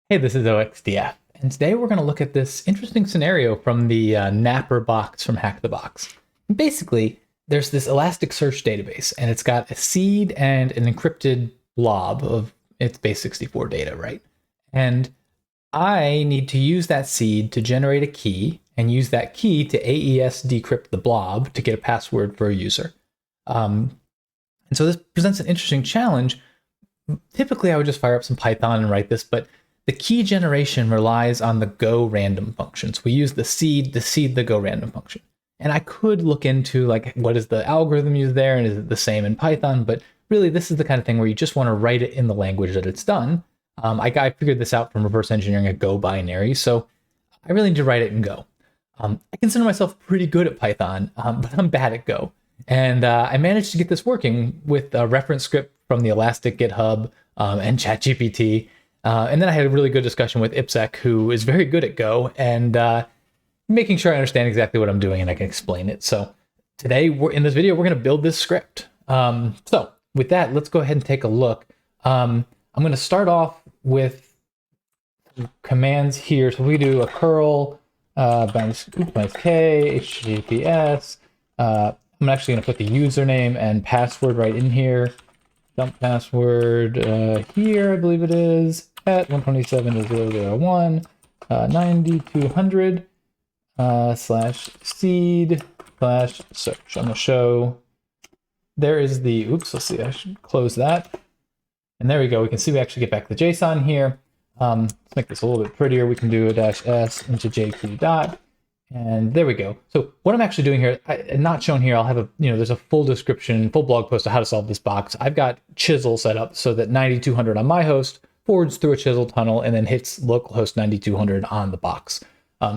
Hey, this is OXDF, and today we're going to look at this interesting scenario from the Napper box from HackTheBox. Basically, there's this Elasticsearch database, and it's got a seed and an encrypted blob of its base64 data, right? And I need to use that seed to generate a key and use that key to AES decrypt the blob to get a password for a user. And so this presents an interesting challenge. Typically, I would just fire up some Python and write this, but the key generation relies on the go random function. So we use the seed to seed the go random function. And I could look into like, what is the algorithm used there? And is it the same in Python? But really, this is the kind of thing where you just want to write it in the language that it's done. I figured this out from reverse engineering a Go binary. So I really need to write it in Go. I consider myself pretty good at Python, but I'm bad at Go. And I managed to get this working with a reference script from the Elastic GitHub and ChatGPT. And then I had a really good discussion with IPsec, who is very good at Go, and making sure I understand exactly what I'm doing and I can explain it. So today, in this video, we're going to build this script. So with that, let's go ahead and take a look. I'm going to start off with commands here. So we do a curl minus k https. I'm actually going to put the username and password right in here. Dump password here, I believe it is, at 127.0.0.1, 9200 slash seed slash search. I'm going to show, there is the, oops, let's see, I should close that. And there we go. We can see we actually get back the JSON here. Let's make this a little bit prettier. We can do a -s into JQ dot. And there we go. So what I'm actually doing here, not shown here, I'll have a, there's a full description, full blog post of how to solve this box. I've got chisel set up so that 9200 on my host forwards through a chisel tunnel and then hits localhost 9200 on the box.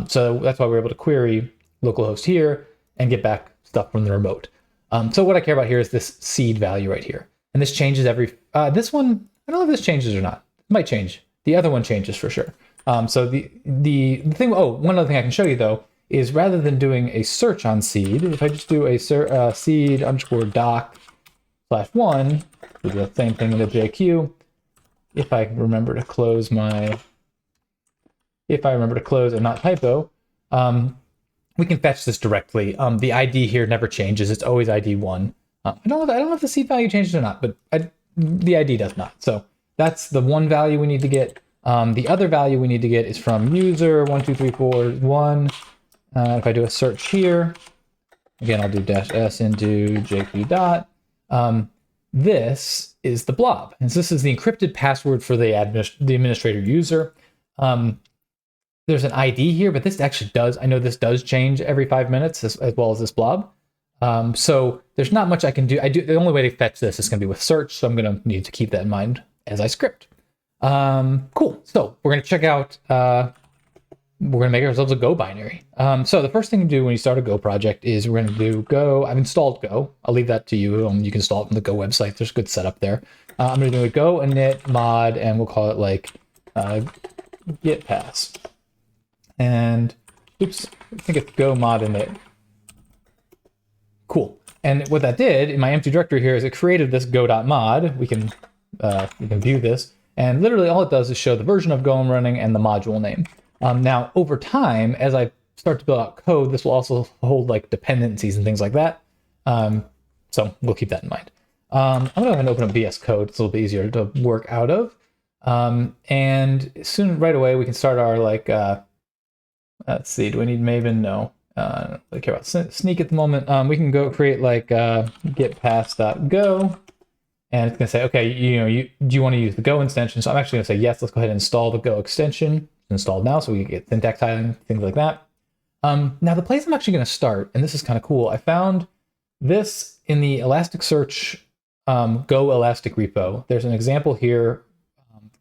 So that's why we're able to query localhost here and get back stuff from the remote. So what I care about here is this seed value right here. And this changes every, this one, I don't know if this changes or not. It might change. The other one changes for sure. So the thing, one other thing I can show you though, is rather than doing a search on seed, if I just do a seed underscore doc /1, do the same thing in the JQ. If I remember to close and not typo, we can fetch this directly. The ID here never changes. It's always ID 1. I don't know if the seed value changes or not, but the ID does not. So that's the one value we need to get. The other value we need to get is from user 12341. If I do a search here, again, I'll do -s into JQ dot. This is the blob, and this is the encrypted password for the administrator user. There's an ID here, but this actually does, I know this does change every 5 minutes as well as this blob. So there's not much I can do. The only way to fetch this is going to be with search, so I'm going to need to keep that in mind as I script. Cool. So we're going to check out. We're going to make ourselves a Go binary. So the first thing to do when you start a Go project is we're going to do Go. I've installed Go. I'll leave that to you. You can install it from the Go website. There's a good setup there. I'm going to do a Go init mod, and we'll call it like git pass. And oops, I think it's Go mod init. Cool. And what that did in my empty directory here is it created this go.mod. We can view this, and literally all it does is show the version of Go I'm running and the module name. Now, over time, as I start to build out code, this will also hold like dependencies and things like that. So we'll keep that in mind. I'm going to go ahead and open up VS Code. It's a little bit easier to work out of. And right away, we can start our let's see, do I need Maven? No. I don't care about Sneak at the moment. We can go create like getpass.go. And it's going to say, okay, do you want to use the Go extension? So I'm actually going to say, yes, let's go ahead and install the Go extension. Installed now, so we can get syntax tiling, things like that. Now the place I'm actually going to start, and this is kind of cool, I found this in the Elasticsearch Go Elastic repo. There's an example here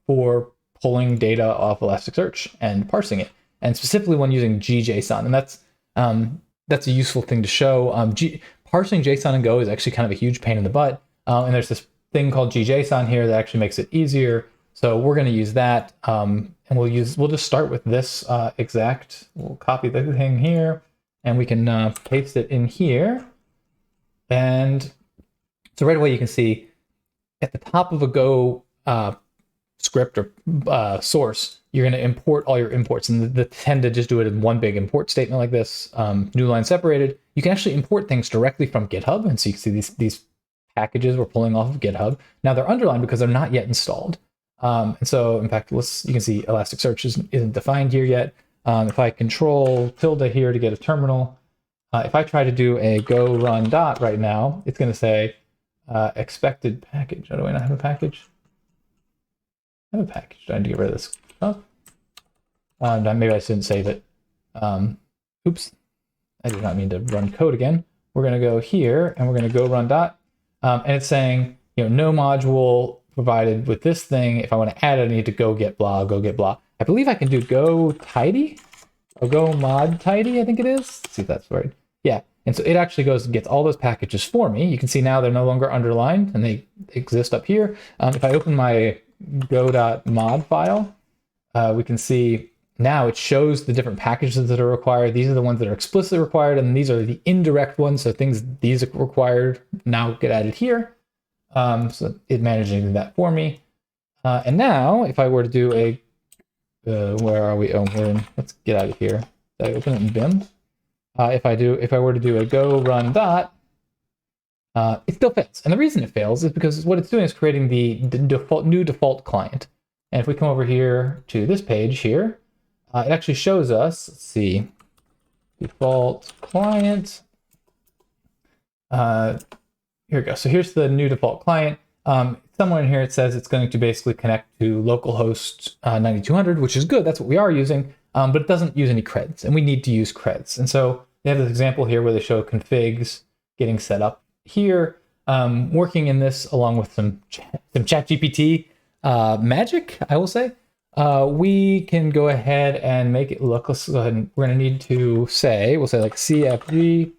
for pulling data off Elasticsearch and parsing it, and specifically when using gjson, and that's a useful thing to show. Parsing JSON in Go is actually kind of a huge pain in the butt, and there's this thing called gjson here that actually makes it easier. So we're going to use that, and we'll just start with this we'll copy the thing here, and we can paste it in here. And so right away you can see at the top of a Go script or source, you're going to import all your imports, and the tend to just do it in one big import statement like this, new line separated. You can actually import things directly from GitHub, and so you can see these packages we're pulling off of GitHub. Now they're underlined because they're not yet installed. And so, in fact, you can see Elasticsearch isn't defined here yet. If I control tilde here to get a terminal, if I try to do a go run dot right now, it's going to say expected package. Oh, do I not have a package? I have a package. I need to get rid of this stuff. Maybe I shouldn't save it. Oops. I did not mean to run code again. We're going to go here and we're going to go run dot. And it's saying, no module provided with this thing. If I want to add it, I need to go get blah, go get blah. I believe I can do go tidy or go mod tidy, I think it is. Let's see if that's right. Yeah. And so it actually goes and gets all those packages for me. You can see now they're no longer underlined and they exist up here. If I open my go.mod file, we can see now it shows the different packages that are required. These are the ones that are explicitly required, and these are the indirect ones. So these are required now get added here. So it managing that for me. And now if I were to do a, where are we? Oh, let's get out of here. Did I open it in Vim? If I were to do a go run dot, it still fails. And the reason it fails is because what it's doing is creating the new default client. And if we come over here to this page here, it actually shows us, let's see, default client. Here we go. So here's the new default client. Somewhere in here it says it's going to basically connect to localhost 9200, which is good. That's what we are using, but it doesn't use any creds, and we need to use creds. And so they have this example here where they show configs getting set up here, working in this along with some ChatGPT magic, I will say. We can go ahead and make it look. Let's go ahead and we're going to need to say, we'll say like CFG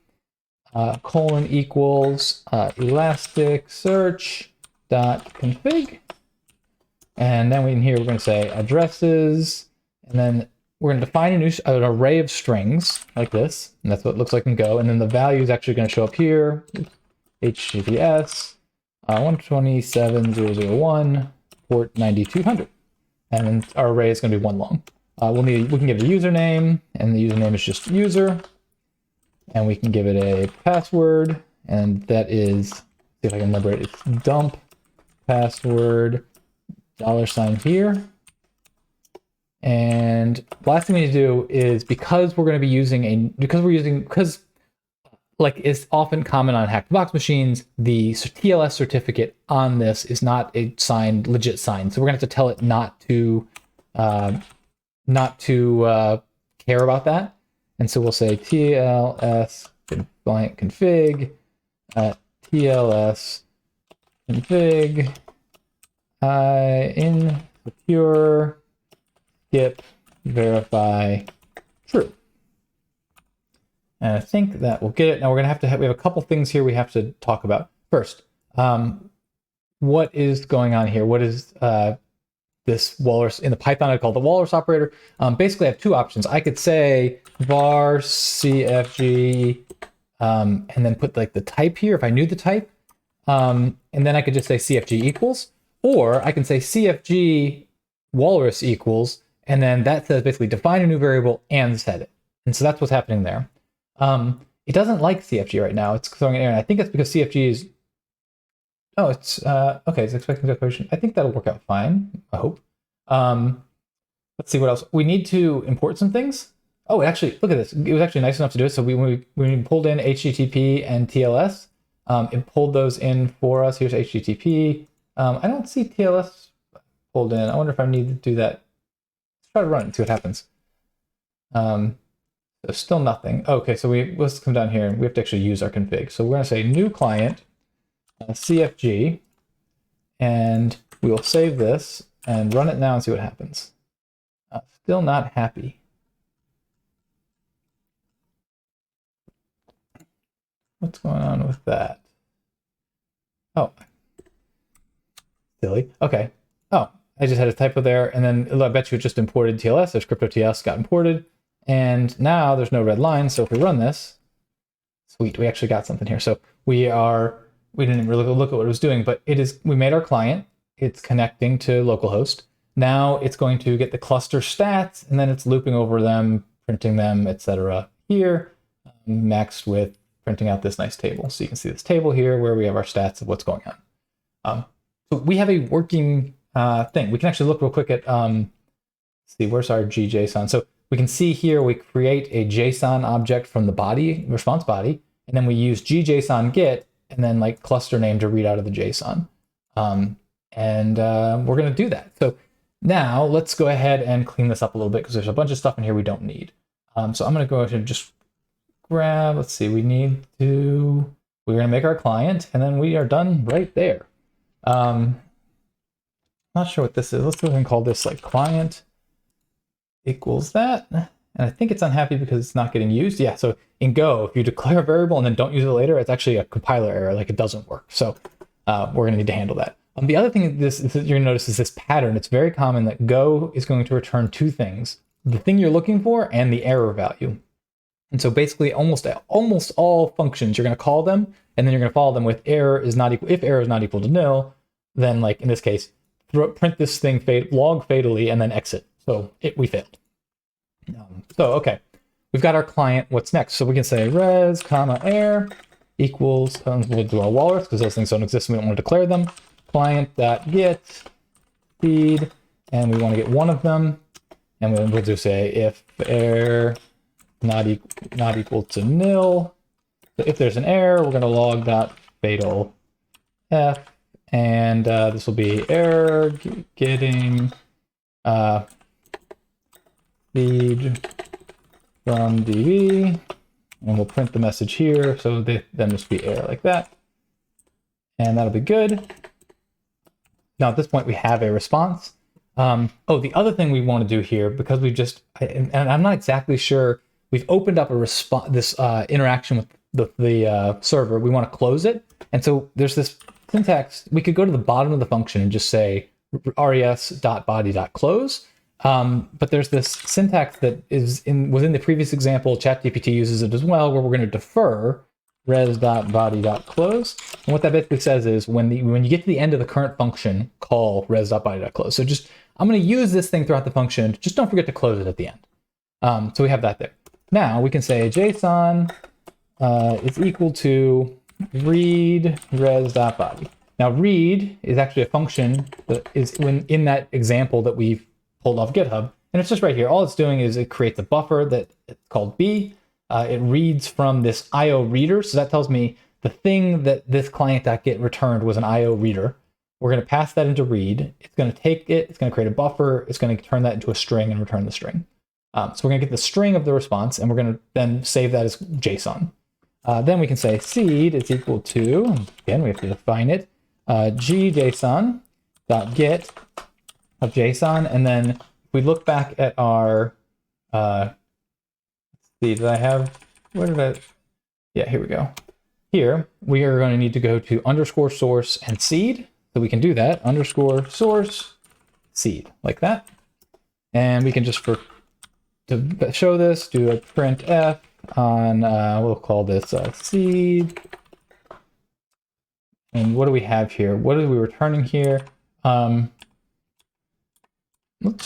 colon equals Elasticsearch dot config, and then we're going to say addresses, and then we're going to define an array of strings like this, and that's what it looks like in Go, and then the value is actually going to show up here. HTTPS 127.0.0.1 port 9200, and then our array is going to be one long. We can give it a username, and the username is just user, and we can give it a password, and that is, see if I can remember it, it's dump password $ here. And the last thing we need to do is, because like is often common on HackTheBox machines, the TLS certificate on this is not a signed, legit sign. So we're gonna have to tell it not to care about that. And so we'll say TLS config TLS config insecure skip verify true. And I think that will get it. Now we're gonna we have a couple things here we have to talk about. First, what is going on here? What is this walrus in the Python? I call it the walrus operator. Basically, I have two options. I could say var cfg and then put like the type here if I knew the type, and then I could just say cfg equals, or I can say cfg walrus equals, and then that says basically define a new variable and set it. And so that's what's happening there. It doesn't like CFG right now. It's throwing an error. And I think that's because CFG is, oh, it's, okay, it's expecting declaration. I think that'll work out fine, I hope. Let's see what else. We need to import some things. Oh, actually, look at this. It was actually nice enough to do it. So when we pulled in HTTP and TLS, it pulled those in for us. Here's HTTP. I don't see TLS pulled in. I wonder if I need to do that. Let's try to run it and see what happens. There's still nothing. Okay, so let's come down here and we have to actually use our config. So we're going to say new client CFG, and we will save this and run it now and see what happens. Still not happy. What's going on with that? Oh, silly. Okay. Oh, I just had a typo there, and then I bet you it just imported TLS. There's crypto TLS got imported. And now there's no red line. So if we run this, sweet, we actually got something here. So we didn't really look at what it was doing, but we made our client. It's connecting to localhost. Now it's going to get the cluster stats, and then it's looping over them, printing them, etc. here, maxed with printing out this nice table. So you can see this table here where we have our stats of what's going on. So we have a working thing. We can actually look real quick at, see, where's our GJSON? So we can see here we create a JSON object from the body, response body, and then we use GJSON get and then like cluster name to read out of the JSON. We're going to do that. So now let's go ahead and clean this up a little bit because there's a bunch of stuff in here we don't need. So I'm going to go ahead and just grab, let's see, we're going to make our client, and then we are done right there. Not sure what this is. Let's go ahead and call this like client equals that. And I think it's unhappy because it's not getting used. Yeah, so in Go, if you declare a variable and then don't use it later, it's actually a compiler error, like it doesn't work. So we're going to need to handle that. The other thing you're going to notice is this pattern. It's very common that Go is going to return two things: the thing you're looking for and the error value. And so basically almost all functions, you're going to call them, and then you're going to follow them with if error is not equal to nil, then like in this case, print this thing log fatally and then exit. So we failed. Okay, we've got our client. What's next? So we can say res, error equals, we'll do our walrus because those things don't exist and we don't want to declare them. Client.get feed, and we want to get one of them, and we'll just say if error not equal to nil. So if there's an error, we're going to log that fatal f, and this will be error getting feed from DB, and we'll print the message here. So then this will be error like that, and that'll be good. Now at this point we have a response. The other thing we want to do here, because we've just, and I'm not exactly sure, we've opened up this interaction with the server. We want to close it. And so there's this syntax. We could go to the bottom of the function and just say res.body.close. But there's this syntax that was in the previous example. ChatGPT uses it as well, where we're going to defer res.body.close. And what that basically says is when you get to the end of the current function, call res.body.close. So I'm going to use this thing throughout the function. Just don't forget to close it at the end. So we have that there. Now we can say JSON is equal to read res.body. Now read is actually a function that is in that example that we've pulled off GitHub. And it's just right here. All it's doing is it creates a buffer that it's called B. It reads from this IO reader. So that tells me the thing that this client.get returned was an IO reader. We're going to pass that into read. It's going to take it. It's going to create a buffer. It's going to turn that into a string and return the string. So we're going to get the string of the response, and we're going to then save that as JSON. Then we can say seed is equal to, again, we have to define it, gjson.get of JSON. And then if we look back at our, let's see, yeah, here we go. Here, we are going to need to go to underscore source and seed. So we can do that, underscore source seed, like that. And we can just, to show this, do a printf on, we'll call this seed. And what do we have here? What are we returning here? Let's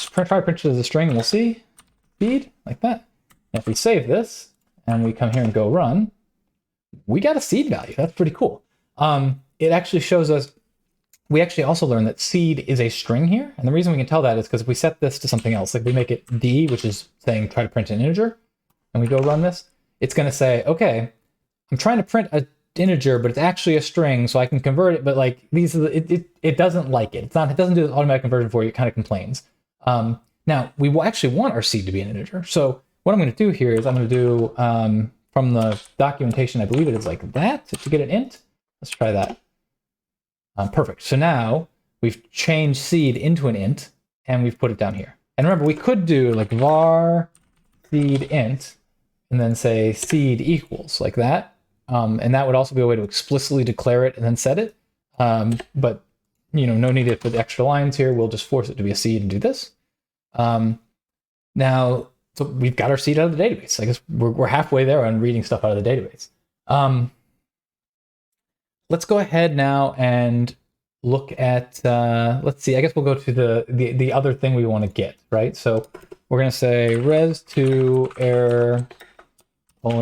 try to print it as a string and we'll see. Feed, like that. And if we save this and we come here and go run, we got a seed value. That's pretty cool. It actually shows us, we actually also learned that seed is a string here. And the reason we can tell that is because if we set this to something else, like we make it D, which is saying try to print an integer, and we go run this, it's going to say, okay, I'm trying to print an integer, but it's actually a string, so I can convert it. But like these, it doesn't like it. It doesn't do this automatic conversion for you. It kind of complains. Now we will actually want our seed to be an integer. So what I'm going to do here is I'm going to do from the documentation, I believe it is like that to get an int. Let's try that. Perfect. So now we've changed seed into an int and we've put it down here. And remember, we could do like var seed int and then say seed equals like that. And that would also be a way to explicitly declare it and then set it. But no need to put the extra lines here. We'll just force it to be a seed and do this. Now, so we've got our seed out of the database. I guess we're halfway there on reading stuff out of the database. Let's go ahead now and look at, let's see, I guess we'll go to the other thing we want to get, right? So we're going to say res2 error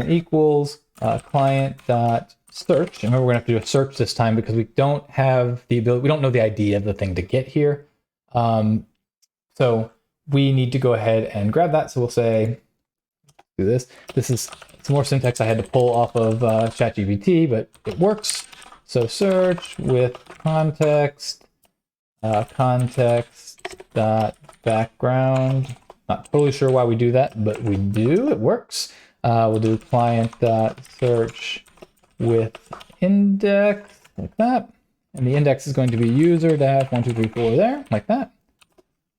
equals client dot search. And remember, we're going to have to do a search this time because we don't have the ability, we don't know the ID of the thing to get here. So we need to go ahead and grab that. So we'll say, do this. This is some more syntax I had to pull off of ChatGPT, but it works. So search with context, context dot background. Not totally sure why we do that, but we do. It works. We'll do client dot search with index like that, and the index is going to be user dash 1234 there, like that.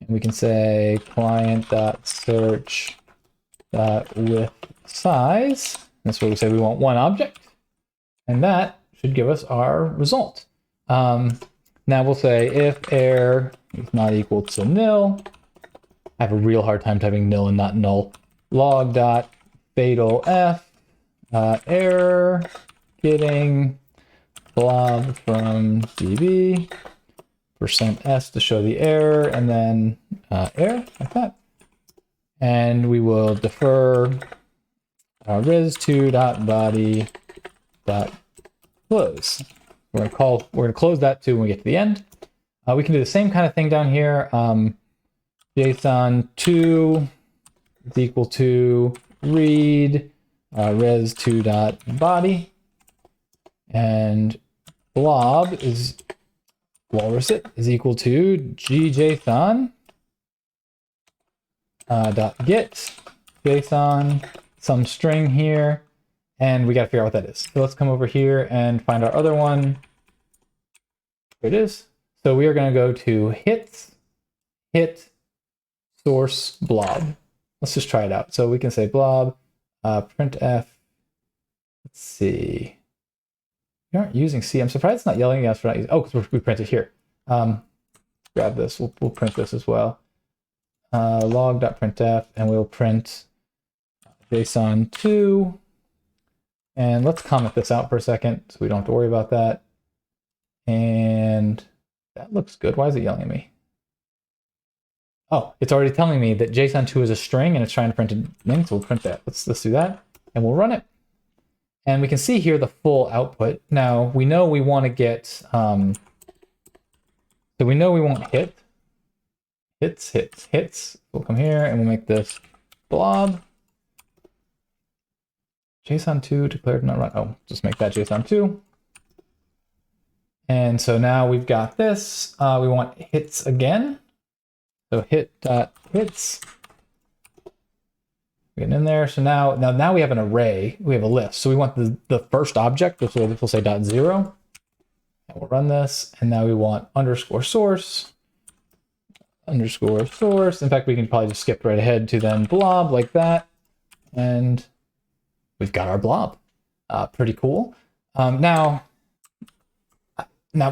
And we can say client dot search with size. That's where we say we want one object, and that should give us our result. Now we'll say if error is not equal to nil. I have a real hard time typing nil and not null. Log dot fatal f error getting blob from db %s to show the error, and then error like that. And we will defer res2.body.close. We're gonna close that too when we get to the end. We can do the same kind of thing down here. JSON2 is equal to read res2.body, and blob is walrusit is equal to gjson dot get JSON some string here, and we got to figure out what that is. So let's come over here and find our other one. Here it is. So we are going to go to hit source blob. Let's just try it out. So we can say blob printf. Let's see. We aren't using C. I'm surprised it's not yelling at us for not using. Oh, because we print it here. Grab this. We'll print this as well. Log.printf, and we'll print JSON2. And let's comment this out for a second so we don't have to worry about that. And that looks good. Why is it yelling at me? Oh, it's already telling me that JSON2 is a string and it's trying to print a thing, so we'll print that. Let's do that, and we'll run it. And we can see here the full output. Now, we know we want to get, so we know we want hits. We'll come here and we'll make this blob. JSON2 declared not run. Oh, just make that JSON2. And so now we've got this. We want hits again. So hit.hits. Getting in there. So now we have an array. We have a list. So we want the first object, which we'll say .0. And we'll run this. And now we want underscore source. In fact, we can probably just skip right ahead to then blob like that. And we've got our blob. Pretty cool. Now,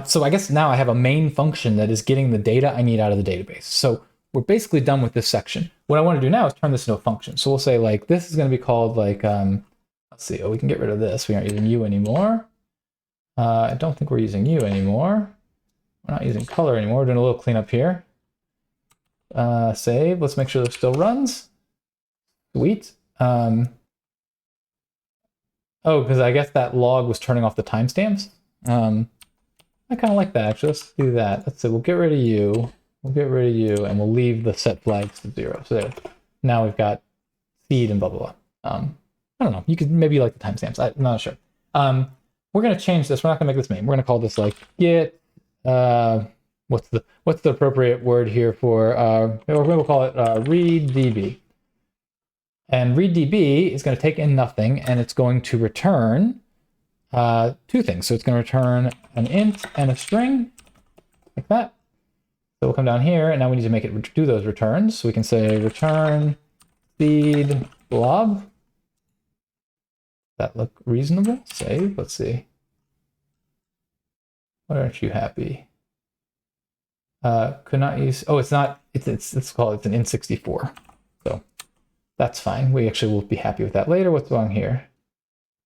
so I guess now I have a main function that is getting the data I need out of the database. So we're basically done with this section. What I want to do now is turn this into a function. So we'll say like, this is going to be called like, let's see, we can get rid of this. We aren't using U anymore. I don't think we're using U anymore. We're not using color anymore. We're doing a little cleanup here. Save, let's make sure this still runs. Sweet. Oh, because I guess that log was turning off the timestamps. I kind of like that, actually. Let's do that. Let's say we'll get rid of you. And we'll leave the set flags to 0. So there. Now we've got seed and blah, blah, blah. I don't know. You could maybe like the timestamps. I'm not sure. We're going to change this. We're not going to make this main. We're going to call this like get, what's the appropriate word here for, we'll call it readDB. And readDB is going to take in nothing, and it's going to return two things. So it's going to return an int and a string, like that. So we'll come down here, and now we need to make it do those returns. So we can say return seed blob. Does that look reasonable? Save. Let's see. Why aren't you happy? Could not use. Oh, it's not. It's called. It's an int64. So that's fine. We actually will be happy with that later. What's wrong here?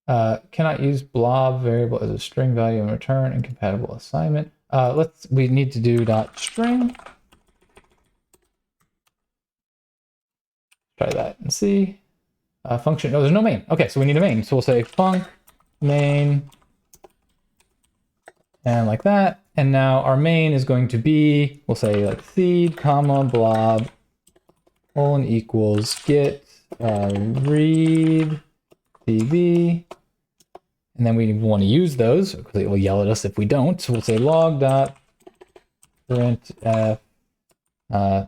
Cannot use blob variable as a string value in return. Incompatible assignment. we need to do dot string. Try that and see. Function, oh, there's no main. Okay, so we need a main. So we'll say func main, and like that. And now our main is going to be, we'll say like seed, comma, blob, colon equals get read db. And then we want to use those because it will yell at us if we don't. So we'll say log dot printf. We're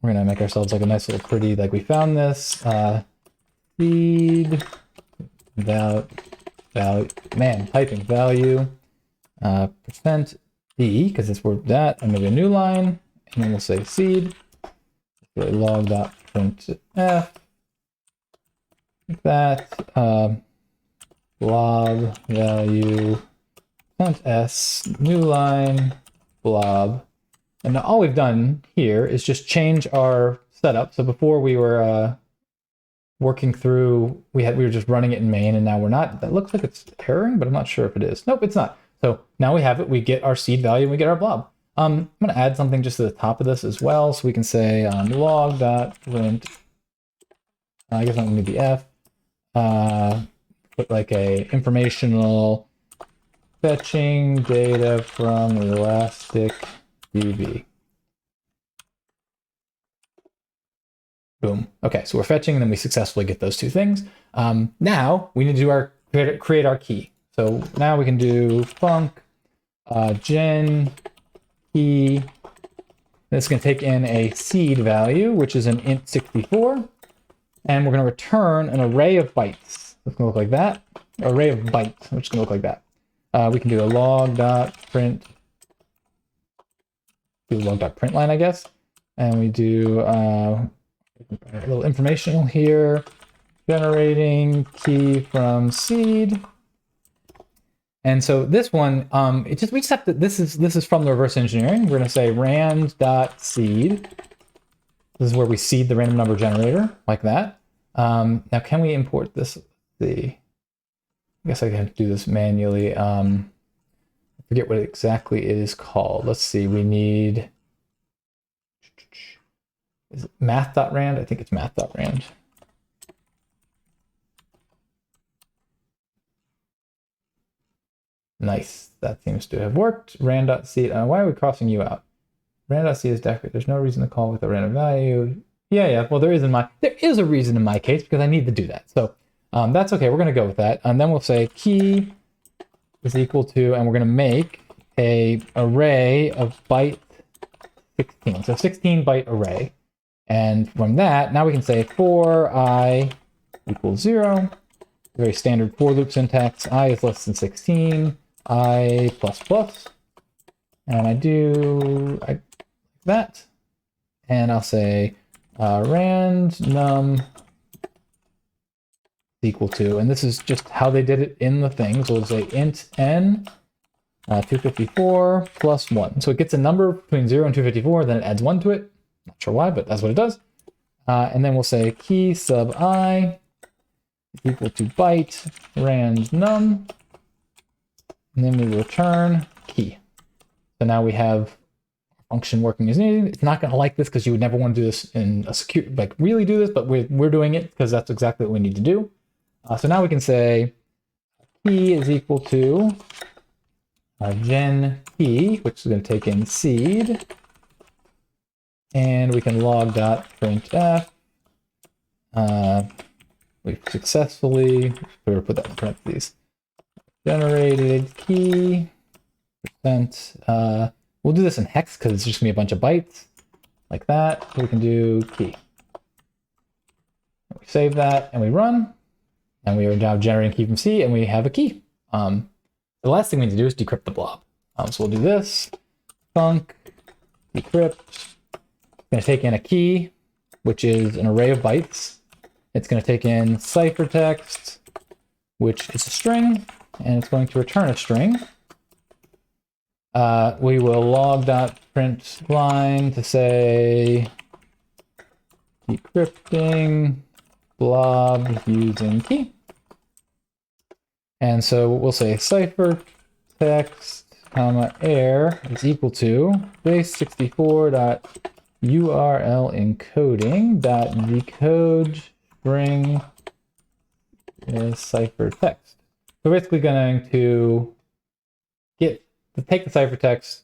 gonna make ourselves like a nice little pretty, like we found this seed value, man, typing value percent d because it's word that, and maybe a new line, and then we'll say seed log dot printf like that. Blob value %s new line blob. And now all we've done here is just change our setup. So before we were working through, we were just running it in main, and now we're not. That looks like it's erroring, but I'm not sure if it is. Nope, it's not. So now we have it. We get our seed value and we get our blob. I'm going to add something just to the top of this as well. So we can say log.print. I guess I'm going to do the f. Put like a informational fetching data from elastic DB. Boom. Okay, so we're fetching and then we successfully get those two things. Now we need to do create our key. So now we can do func gen key. It's going to take in a seed value, which is an int 64, and we're going to return an array of bytes. It's going to look like that. Array of bytes, which is going to look like that. We can do a log.print. Do log.println, I guess. And we do a little informational here. Generating key from seed. And so this one, we just have to, this is from the reverse engineering. We're going to say rand.seed. This is where we seed the random number generator, like that. Now, can we import this? I guess I have to do this manually. I forget what exactly it is called. Let's see, we need, is it math.rand? I think it's math.rand. Nice, that seems to have worked. Rand.seed, why are we crossing you out? Rand.seed is Decrypt. There's no reason to call with a random value. Yeah, well, there is a reason in my case because I need to do that. So that's okay, we're gonna go with that. And then we'll say key is equal to, and we're gonna make a array of byte 16. So 16 byte array. And from that, now we can say for I equals 0. Very standard for loop syntax. I is less than 16. I plus plus. And I do that. And I'll say rand num equal to, and this is just how they did it in the thing. So we'll say int n 254 plus 1. So it gets a number between 0 and 254, then it adds 1 to it. Not sure why, but that's what it does. And then we'll say key sub I is equal to byte rand num, and then we return key. So now we have function working as needed. It's not going to like this because you would never want to do this in a secure, like really do this, but we're doing it because that's exactly what we need to do. So now we can say key is equal to gen key, which is going to take in seed, and we can log.printf. We've successfully, we'll put that in parentheses, generated key percent. We'll do this in hex because it's just gonna be a bunch of bytes, like that. So we can do key. We save that and we run, and we are now generating key from C, and we have a key. The last thing we need to do is decrypt the blob. So we'll do this, func decrypt. It's gonna take in a key, which is an array of bytes. It's gonna take in ciphertext, which is a string, and it's going to return a string. We will log.print line to say decrypting blob using key. And so we'll say ciphertext comma air is equal to base64 URL encoding decode string is ciphertext. So we're basically going to take the ciphertext.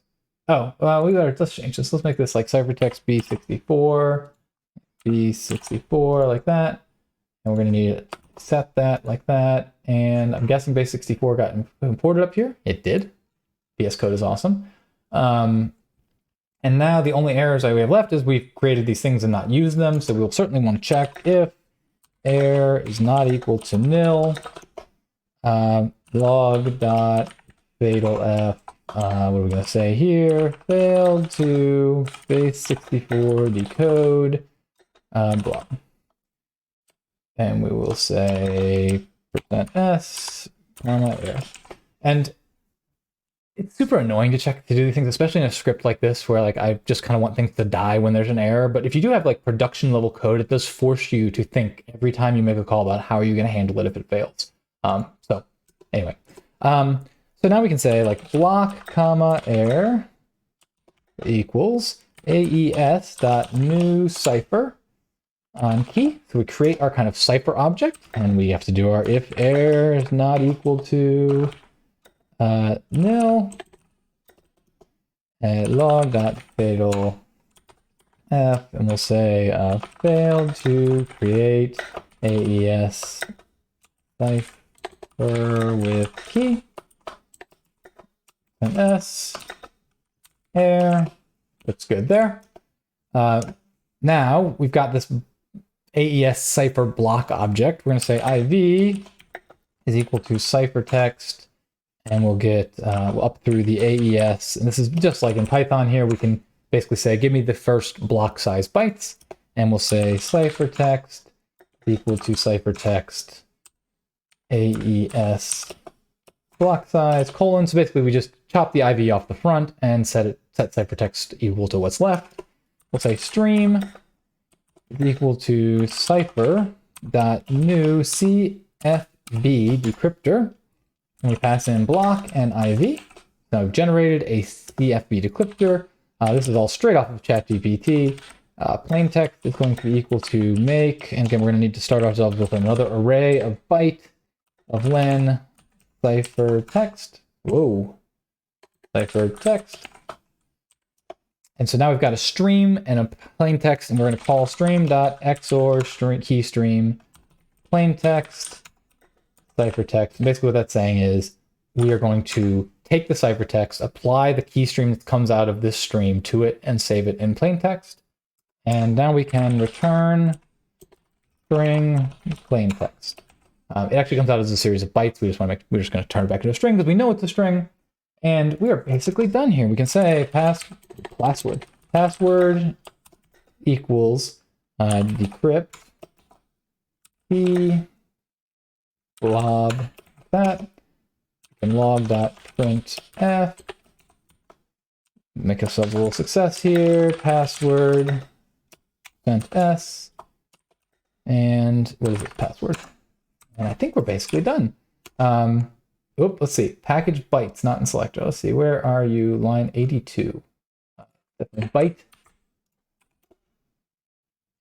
Oh, well, let's change this. Let's make this like ciphertext b64 like that. And we're going to need to set that like that. And I'm guessing base64 got imported up here. It did. VS Code is awesome. And now the only errors we have left is we've created these things and not used them. So we'll certainly want to check if error is not equal to nil, log.fatalf. What are we going to say here? Failed to base64 decode blob. And we will say %s, error. And it's super annoying to do these things, especially in a script like this, where like I just kind of want things to die when there's an error. But if you do have like production level code, it does force you to think every time you make a call about how are you going to handle it if it fails. So anyway, so now we can say like block comma error equals aes.new cipher on key. So we create our kind of cipher object, and we have to do our if error is not equal to nil, log.fatal f, and we'll say failed to create AES cipher with key, and s error. Looks good there. Now we've got this AES cipher block object. We're going to say IV is equal to ciphertext, and we'll get up through the AES. And this is just like in Python here. We can basically say, give me the first block size bytes, and we'll say ciphertext equal to ciphertext AES block size colon. So basically we just chop the IV off the front and set ciphertext equal to what's left. We'll say stream is equal to cipher.new CFB decryptor, and we pass in block and IV. Now we've generated a CFB decryptor. This is all straight off of ChatGPT. Plain text is going to be equal to make, and again we're going to need to start ourselves with another array of byte of len ciphertext. Whoa, ciphertext. And so now we've got a stream and a plain text, and we're going to call stream.xor string key stream plain text ciphertext. And basically what that's saying is we are going to take the ciphertext, apply the key stream that comes out of this stream to it, and save it in plain text. And now we can return string plain text. It actually comes out as a series of bytes. We're just going to turn it back into a string because we know it's a string. And we are basically done here. We can say password equals decrypt the blob that, and log.printf. Make ourselves a little success here. Password %s, and what is this password? And I think we're basically done. Let's see. Package bytes, not in selector. Let's see. Where are you? Line 82. Byte.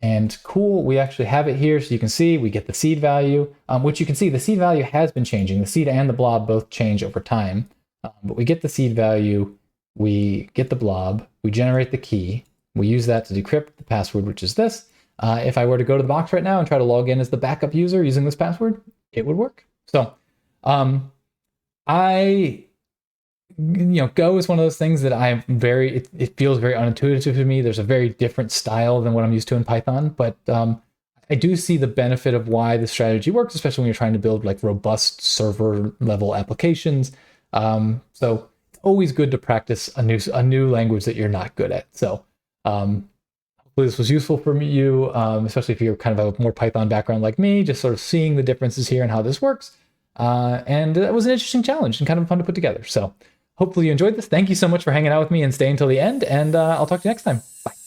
And cool, we actually have it here. So you can see we get the seed value, which you can see the seed value has been changing. The seed and the blob both change over time. But we get the seed value, we get the blob, we generate the key. We use that to decrypt the password, which is this. If I were to go to the box right now and try to log in as the backup user using this password, it would work. So Go is one of those things that it feels very unintuitive to me. There's a very different style than what I'm used to in Python, but I do see the benefit of why this strategy works, especially when you're trying to build like robust server level applications. So it's always good to practice a new language that you're not good at. So hopefully this was useful for you, especially if you're kind of a more Python background like me, just sort of seeing the differences here and how this works. And it was an interesting challenge and kind of fun to put together. So hopefully you enjoyed this. Thank you so much for hanging out with me and staying till the end, and I'll talk to you next time. Bye.